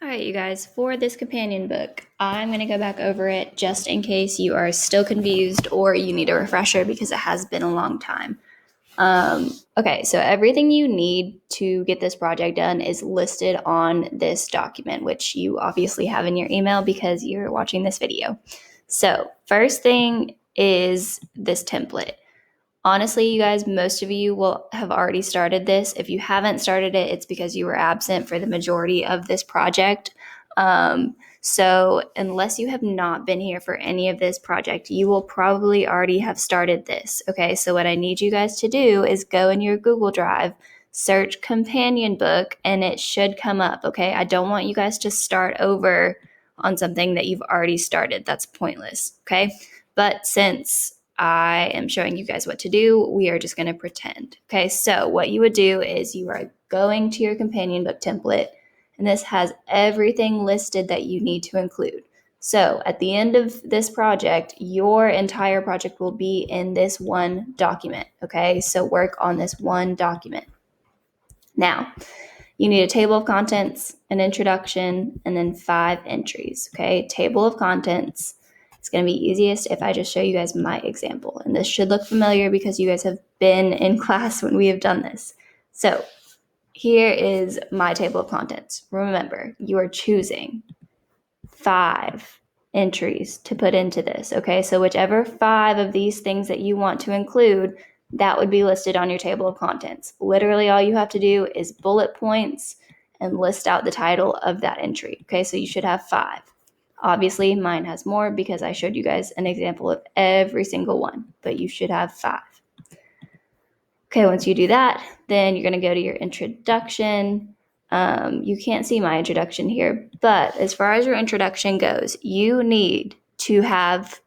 Alright, you guys, for this companion book, I'm going to go back over it just in case you are still confused or you need a refresher because it has been a long time. Okay, so everything you need to get this project done is listed on this document, which you obviously have in your email because you're watching this video. So, first thing is this template. Honestly, you guys, most of you will have already started this. If you haven't started it, it's because you were absent for the majority of this project. So unless you have not been here for any of this project, you will probably already have started this. Okay, so what I need you guys to do is go in your Google Drive, search companion book, and it should come up. Okay, I don't want you guys to start over on something that you've already started. That's pointless. Okay, but since I am showing you guys what to do, we are just going to pretend. Okay, so what you would do is you are going to your companion book template, and this has everything listed that you need to include. So at the end of this project, your entire project will be in this one document. Okay, so work on this one document. Now, you need a table of contents, an introduction, and then 5 entries. Okay, table of contents. It's going to be easiest if I just show you guys my example. And this should look familiar because you guys have been in class when we have done this. So here is my table of contents. Remember, you are choosing 5 entries to put into this. Okay, so whichever 5 of these things that you want to include, that would be listed on your table of contents. Literally, all you have to do is bullet points and list out the title of that entry. Okay, so you should have 5. Obviously, mine has more because I showed you guys an example of every single one, but you should have 5. Okay, once you do that, then you're going to go to your introduction. You can't see my introduction here, but as far as your introduction goes, you need to have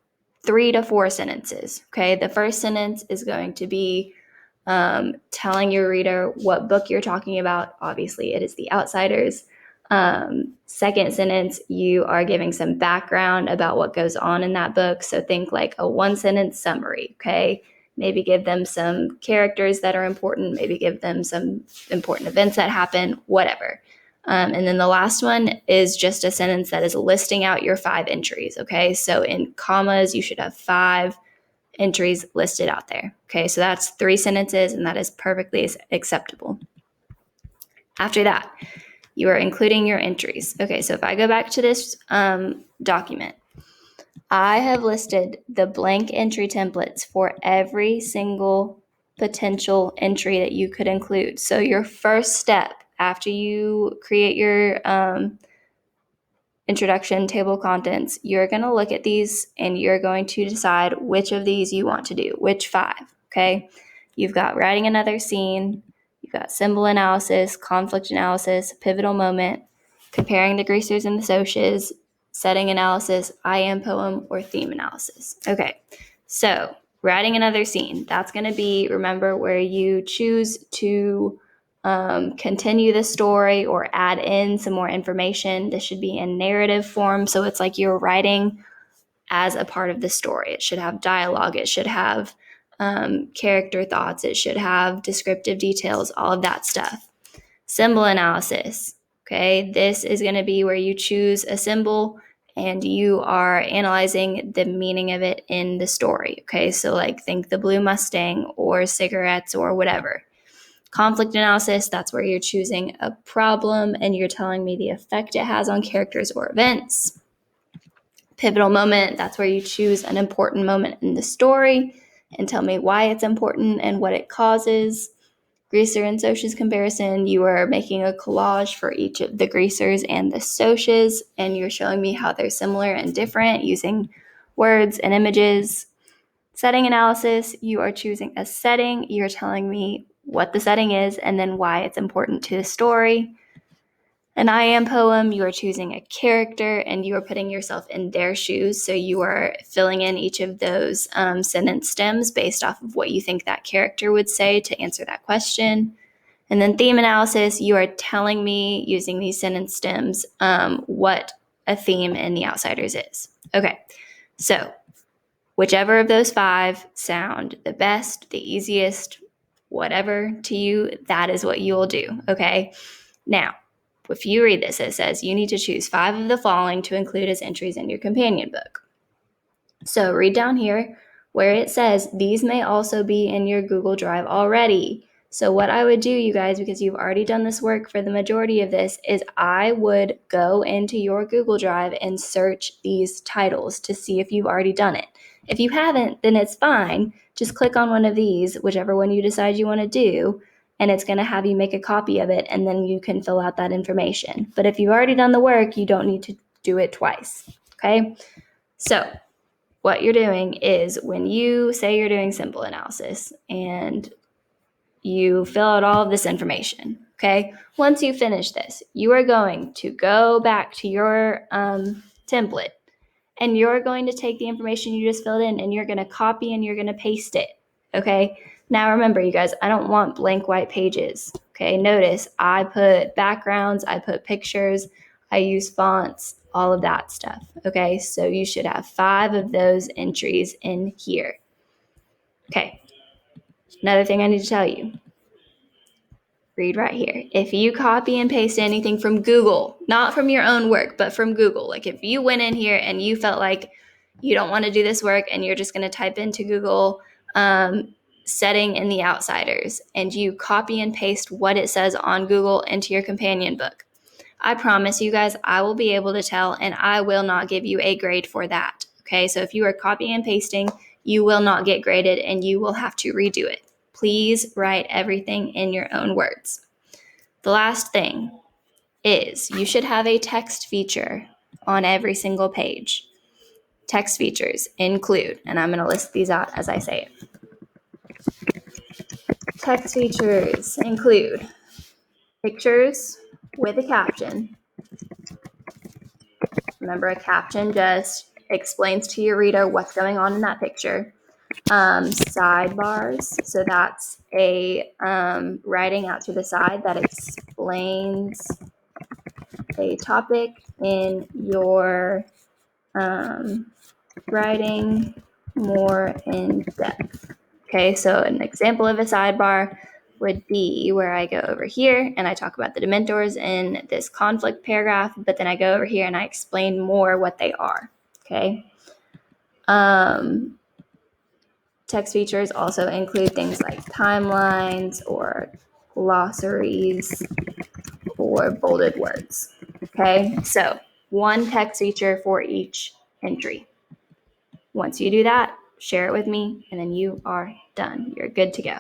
3 to 4 sentences. Okay, the first sentence is going to be telling your reader what book you're talking about. Obviously, it is The Outsiders. Second sentence, you are giving some background about what goes on in that book. So think like a 1-sentence summary, okay? Maybe give them some characters that are important, maybe give them some important events that happen, whatever. And then the last one is just a sentence that is listing out your 5 entries, okay? So in commas, you should have 5 entries listed out there. Okay, so that's 3 sentences, and that is perfectly acceptable. After that, you are including your entries. Okay, so if I go back to this document, I have listed the blank entry templates for every single potential entry that you could include. So your first step after you create your introduction, table of contents, you're going to look at these and you're going to decide which of these you want to do, which 5, okay? You've got writing another scene, you've got symbol analysis, conflict analysis, pivotal moment, comparing the greasers and the socias, setting analysis, I am poem, or theme analysis. Okay, so writing another scene, that's going to be, remember, where you choose to continue the story or add in some more information. This should be in narrative form, so it's like you're writing as a part of the story. It should have dialogue, it should have character thoughts, it should have descriptive details, all of that stuff. Symbol analysis, okay? This is going to be where you choose a symbol and you are analyzing the meaning of it in the story, okay? So like think the blue Mustang or cigarettes or whatever. Conflict analysis, that's where you're choosing a problem and you're telling me the effect it has on characters or events. Pivotal moment, that's where you choose an important moment in the story and tell me why it's important and what it causes. Greaser and socias comparison, you are making a collage for each of the greasers and the socias, and you're showing me how they're similar and different using words and images. Setting analysis, you are choosing a setting, you're telling me what the setting is and then why it's important to the story. An I am poem, you are choosing a character and you are putting yourself in their shoes. So you are filling in each of those sentence stems based off of what you think that character would say to answer that question. And then theme analysis, you are telling me using these sentence stems what a theme in The Outsiders is. Okay, so whichever of those 5 sound the best, the easiest, whatever to you, that is what you will do, okay? Now, if you read this, it says you need to choose 5 of the following to include as entries in your companion book. So read down here where it says these may also be in your Google Drive already. So what I would do, you guys, because you've already done this work for the majority of this, is I would go into your Google Drive and search these titles to see if you've already done it. If you haven't, then it's fine. Just click on one of these, whichever one you decide you want to do, and it's going to have you make a copy of it, and then you can fill out that information. But if you've already done the work, you don't need to do it twice, okay? So what you're doing is when you say you're doing simple analysis and you fill out all of this information, okay? Once you finish this, you are going to go back to your template and you're going to take the information you just filled in and you're going to copy and you're going to paste it, okay? Now remember, you guys, I don't want blank white pages, okay? Notice I put backgrounds, I put pictures, I use fonts, all of that stuff, okay? So you should have 5 of those entries in here. Okay, another thing I need to tell you. Read right here. If you copy and paste anything from Google, not from your own work, but from Google, like if you went in here and you felt like you don't want to do this work and you're just going to type into Google setting in the outsiders and you copy and paste what it says on Google into your companion book, I promise you guys, I will be able to tell and I will not give you a grade for that. Okay, so if you are copying and pasting, you will not get graded and you will have to redo it. Please write everything in your own words. The last thing is you should have a text feature on every single page. Text features include, and I'm going to list these out as I say it. Text features include pictures with a caption. Remember, a caption just explains to your reader what's going on in that picture. Sidebars, so that's a writing out to the side that explains a topic in your writing more in depth. Okay, so an example of a sidebar would be where I go over here and I talk about the Dementors in this conflict paragraph, but then I go over here and I explain more what they are. Okay. Text features also include things like timelines or glossaries or bolded words. Okay, so one text feature for each entry. Once you do that, share it with me, and then you are done. You're good to go.